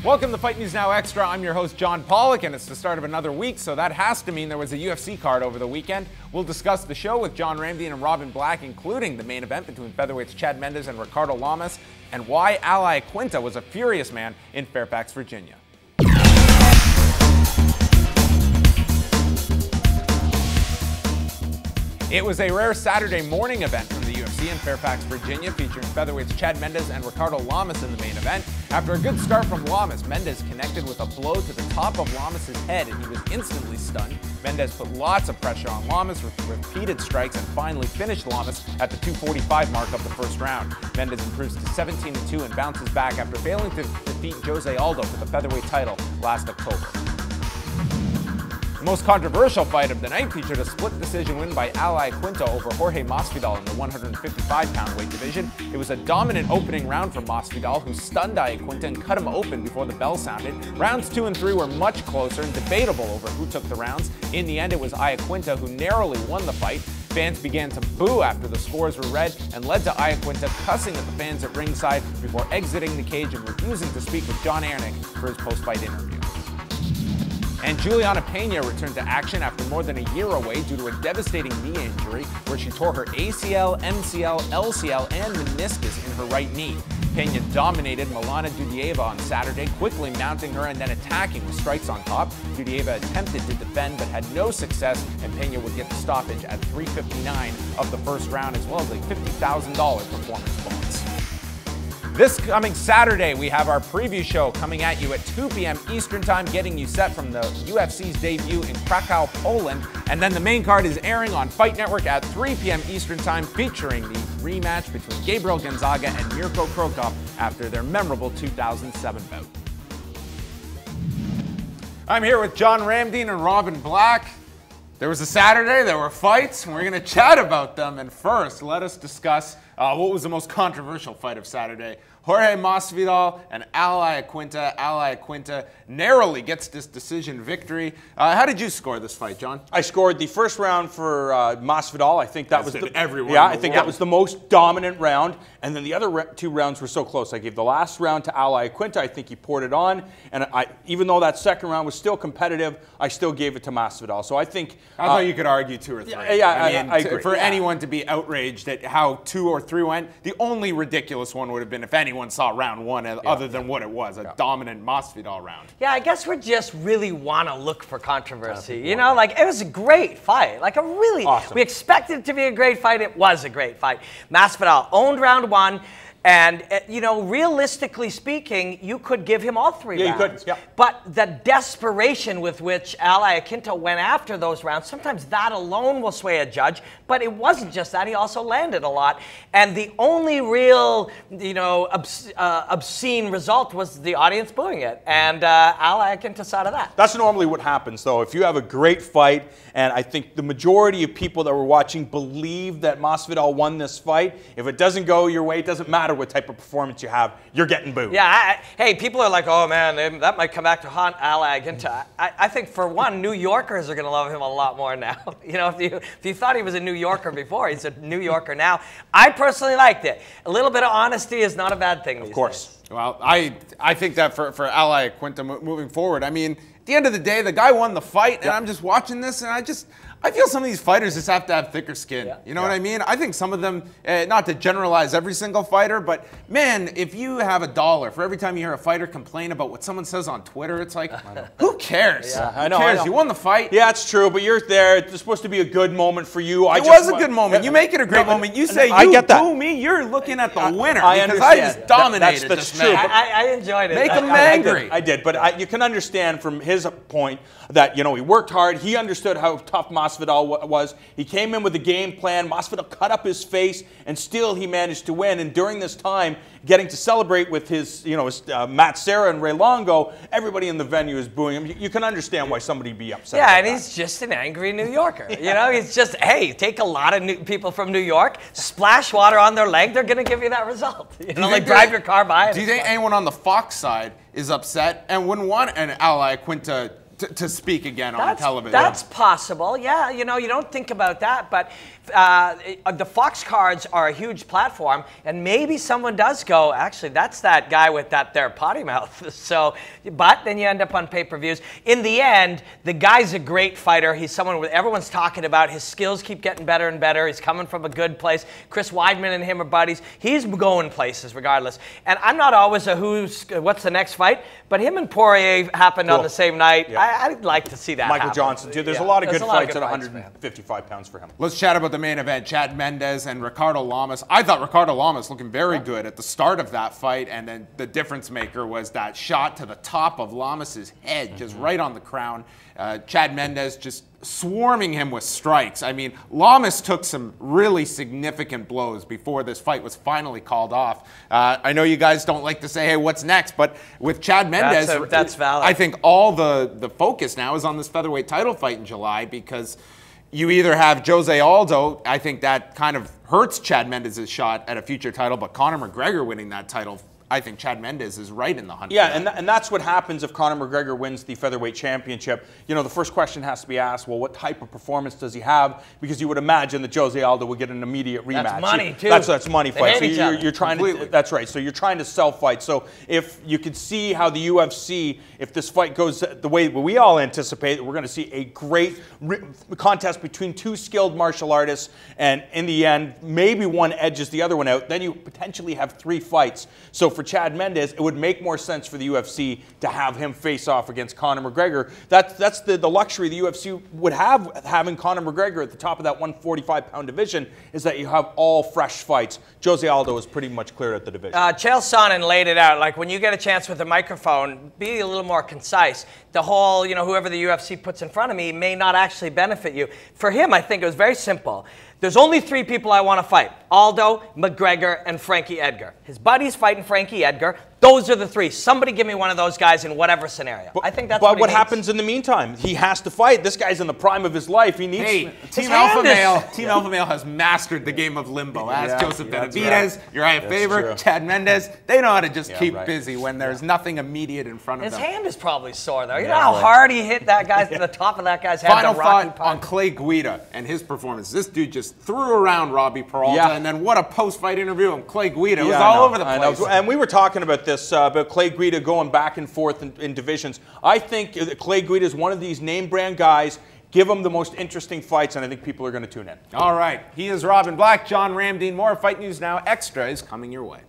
Welcome to Fight News Now Extra. I'm your host, John Pollock, and it's the start of another week, so that has to mean there was a UFC card over the weekend. We'll discuss the show with John Ramdian and Robin Black, including the main event between featherweights Chad Mendes and Ricardo Lamas, and why Iaquinta was a furious man in Fairfax, Virginia. It was a rare Saturday morning event from the UFC in Fairfax, Virginia, featuring featherweights Chad Mendes and Ricardo Lamas in the main event. After a good start from Lamas, Mendes connected with a blow to the top of Lamas' head, and he was instantly stunned. Mendes put lots of pressure on Lamas with repeated strikes and finally finished Lamas at the 2:45 mark of the first round. Mendes improves to 17-2 and bounces back after failing to defeat Jose Aldo for the featherweight title last October. The most controversial fight of the night featured a split decision win by Iaquinta over Jorge Masvidal in the 155-pound weight division. It was a dominant opening round for Masvidal, who stunned Iaquinta and cut him open before the bell sounded. Rounds 2 and 3 were much closer and debatable over who took the rounds. In the end, it was Iaquinta who narrowly won the fight. Fans began to boo after the scores were read and led to Iaquinta cussing at the fans at ringside before exiting the cage and refusing to speak with Jon Anik for his post-fight interview. And Juliana Pena returned to action after more than a year away due to a devastating knee injury where she tore her ACL, MCL, LCL, and meniscus in her right knee. Pena dominated Milana Dudieva on Saturday, quickly mounting her and then attacking with strikes on top. Dudieva attempted to defend but had no success, and Pena would get the stoppage at 3:59 of the first round, as well as a $50,000 performance bonus. This coming Saturday, we have our preview show coming at you at 2 p.m. Eastern Time, getting you set from the UFC's debut in Krakow, Poland. And then the main card is airing on Fight Network at 3 p.m. Eastern Time, featuring the rematch between Gabriel Gonzaga and Mirko Cro Cop after their memorable 2007 bout. I'm here with John Ramdian and Robin Black. There was a Saturday, there were fights, and we're going to chat about them. And first, let us discuss what was the most controversial fight of Saturday. Jorge Masvidal and Iaquinta. Iaquinta narrowly gets this decision victory. How did you score this fight, John? I scored the first round for Masvidal. I think that was everyone. Yeah, I think that was the most dominant round. And then the other two rounds were so close. I gave the last round to Iaquinta. I think he poured it on. And even though that second round was still competitive, I still gave it to Masvidal. So I think I thought you could argue 2 or 3. Yeah, I agree. For anyone to be outraged at how 2 or 3 went, the only ridiculous one would have been if anyone saw round 1 other than what it was, a dominant Masvidal round. Yeah, I guess we just really want to look for controversy. You know, like, it was a great fight. Like, a really awesome. We expected it to be a great fight. It was a great fight. Masvidal owned round 1. And, you know, realistically speaking, you could give him all 3 rounds. Yeah, you could. Yeah. But the desperation with which Iaquinta went after those rounds, sometimes that alone will sway a judge. But it wasn't just that. He also landed a lot. And the only real, you know, obscene result was the audience booing it. And Iaquinta saw to that. That's normally what happens, though. If you have a great fight, and I think the majority of people that were watching believe that Masvidal won this fight, if it doesn't go your way, it doesn't matter what type of performance you have, you're getting booed. Yeah, hey, people are like, oh man, that might come back to haunt Iaquinta. I think for one, New Yorkers are going to love him a lot more now. You know, if you thought he was a New Yorker before, he's a New Yorker now. I personally liked it. A little bit of honesty is not a bad thing. Of course. Days. Well, I think that for Iaquinta moving forward, I mean, at the end of the day, the guy won the fight, and I'm just watching this, and I feel some of these fighters just have to have thicker skin. Yeah. You know what I mean? I think some of them, not to generalize every single fighter, but man, if you have $1 for every time you hear a fighter complain about what someone says on Twitter, it's like, who cares? Yeah, I know. You won the fight. Yeah, it's true, but you're there. It's supposed to be a good moment for you. It was a good moment. You make it a great moment. You say, you boo me, you're looking at the winner. Because I just dominated this man. I enjoyed it. Make him angry. I did, but you can understand from his point that, you know, he worked hard. He understood how tough Masvidal was. He came in with a game plan. Masvidal cut up his face, and still he managed to win. And during this time, getting to celebrate with his, you know, Matt Serra and Ray Longo, everybody in the venue is booing him. You can understand why somebody would be upset. Yeah, and he's just an angry New Yorker. You know, he's just, hey, take a lot of people from New York, splash water on their leg, they're going to give you that result. You know, like drive your car by. Do you think anyone on the Fox side is upset and wouldn't want an Iaquinta to speak again on television. That's possible. Yeah, you know, you don't think about that, but the Fox cards are a huge platform, and maybe someone does go, actually, that's that guy with that there potty mouth. So, but then you end up on pay-per-views. In the end, the guy's a great fighter. He's someone with everyone's talking about. His skills keep getting better and better. He's coming from a good place. Chris Weidman and him are buddies. He's going places regardless. And I'm not always a what's the next fight, but him and Poirier happened on the same night. Yeah. I'd like to see that Michael happen. Johnson, too. There's a lot of good fights at 155 pounds for him. Let's chat about the main event. Chad Mendes and Ricardo Lamas. I thought Ricardo Lamas looking very good at the start of that fight, and then the difference maker was that shot to the top of Lamas's head, just right on the crown. Chad Mendes just swarming him with strikes. I mean, Lamas took some really significant blows before this fight was finally called off. I know you guys don't like to say, hey, what's next? But with Chad Mendes, that's valid. I think all the focus now is on this featherweight title fight in July, because you either have Jose Aldo, I think that kind of hurts Chad Mendes' shot at a future title, but Conor McGregor winning that title, I think Chad Mendes is right in the hunt. Yeah, and that's what happens if Conor McGregor wins the featherweight championship. You know, the first question has to be asked, well, what type of performance does he have? Because you would imagine that Jose Aldo would get an immediate rematch. That's money, too. That's money fight. So you're trying to, that's right. So you're trying to sell fight. So if you could see how the UFC, if this fight goes the way we all anticipate, we're going to see a great contest between two skilled martial artists, and in the end, maybe one edges the other one out. Then you potentially have 3 fights. So for Chad Mendes, it would make more sense for the UFC to have him face off against Conor McGregor. That's the luxury the UFC would have, having Conor McGregor at the top of that 145-pound division, is that you have all fresh fights. Jose Aldo is pretty much cleared out the division. Chael Sonnen laid it out. Like, when you get a chance with a microphone, be a little more concise. The whole, you know, whoever the UFC puts in front of me may not actually benefit you. For him, I think it was very simple. There's only 3 people I want to fight: Aldo, McGregor, and Frankie Edgar. His buddy's fighting Frankie Edgar. Those are the 3. Somebody give me one of those guys in whatever scenario. I think that's but what happens in the meantime? He has to fight. This guy's in the prime of his life. He needs. Hey, Team Alpha Male has mastered the game of limbo. Ask Joseph Benavidez, Uriah Faber, Chad Mendes. They know how to just keep busy when there's nothing immediate in front of them. His hand is probably sore, though. You know how hard he hit that guy to the top of that guy's head? Final thought on Clay Guida and his performance. This dude just threw around Robbie Peralta, and then what a post-fight interview on Clay Guida. It was all over the place. And we were talking about this, about Clay Guida going back and forth in divisions. I think Clay Guida is one of these name-brand guys. Give him the most interesting fights, and I think people are going to tune in. All right. He is Robin Black, John Ramdeen. More Fight News Now Extra is coming your way.